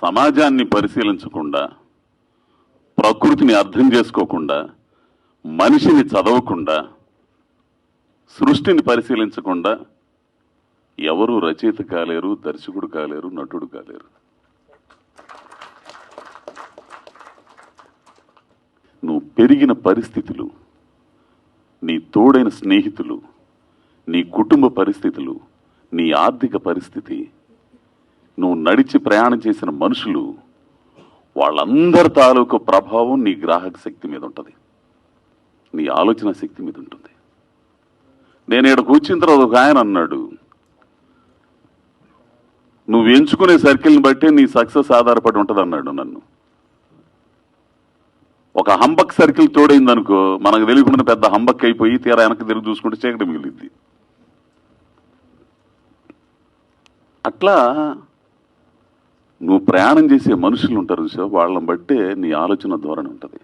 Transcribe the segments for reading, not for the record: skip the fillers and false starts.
సమాజాన్ని పరిశీలించకుండా, ప్రకృతిని అర్థం చేసుకోకుండా, మనిషిని చదవకుండా, సృష్టిని పరిశీలించకుండా ఎవరు రచయిత కాలేరు, దర్శకుడు కాలేరు, నటుడు కాలేరు. నువ్వు పెరిగిన పరిస్థితులు, నీ తోడైన స్నేహితులు, నీ కుటుంబ పరిస్థితులు, నీ ఆర్థిక పరిస్థితి, నువ్వు నడిచి ప్రయాణం చేసిన మనుషులు, వాళ్ళందరి తాలూకు ప్రభావం నీ గ్రాహక శక్తి మీద ఉంటుంది, నీ ఆలోచన శక్తి మీద ఉంటుంది. నేను ఇక్కడ కూర్చున్న తర్వాత ఒక ఆయన అన్నాడు, నువ్వు ఎంచుకునే సర్కిల్ని బట్టే నీ సక్సెస్ ఆధారపడి ఉంటుంది అన్నాడు నన్ను. ఒక హంబక్ సర్కిల్ తోడైందనుకో, మనకు తెలియకుండా పెద్ద హంబక్ అయిపోయి తీరా వెనక్కి తిరిగి చూసుకుంటే చీకటి మిగిలింది. అట్లా నువ్వు ప్రయాణం చేసే మనుషులు ఉంటారు చూసావు, వాళ్ళని బట్టే నీ ఆలోచన ధోరణి ఉంటుంది.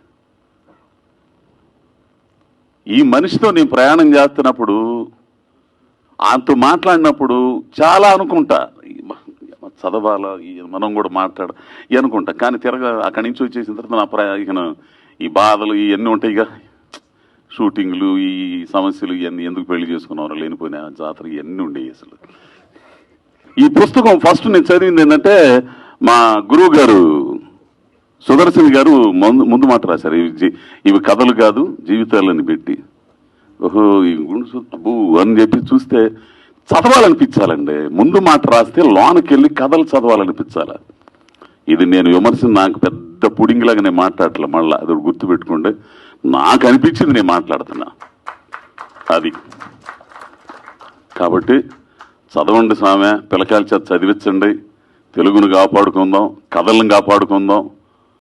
ఈ మనిషితో నేను ప్రయాణం చేస్తున్నప్పుడు, ఆయనతో మాట్లాడినప్పుడు చాలా అనుకుంటా, చదవాలా, మనం కూడా మాట్లాడ అనుకుంటా. కానీ తిరగా అక్కడి నుంచి వచ్చేసిన తర్వాత నా ఈ బాధలు ఇవన్నీ ఉంటాయి, ఇక షూటింగ్లు, ఈ సమస్యలు, ఇవన్నీ ఎందుకు పెళ్లి చేసుకున్నారు, లేనిపోయిన జాతర, ఇవన్నీ ఉండేవి. అసలు ఈ పుస్తకం ఫస్ట్ నేను చదివింది ఏంటంటే, మా గురువు గారు సుదర్శన్ గారు ముందు మాట రాశారు, ఇవి కథలు కాదు జీవితాలని పెట్టి. ఓహో ఈ అబ్బు అని చెప్పి చూస్తే చదవాలనిపించాలండి. ముందు మాట రాస్తే లోనకి వెళ్ళి కథలు చదవాలనిపించాలి. ఇది నేను విమర్శ, నాకు పెద్ద పుడింగిలాగా నేను మాట్లాడలే, మళ్ళీ అది గుర్తుపెట్టుకుంటే నాకు అనిపించింది నేను మాట్లాడుతున్నా అది. కాబట్టి చదవండి స్వామి, పిల్లకాయల చేత చదివించండి, తెలుగును కాపాడుకుందాం, కథలను కాపాడుకుందాం.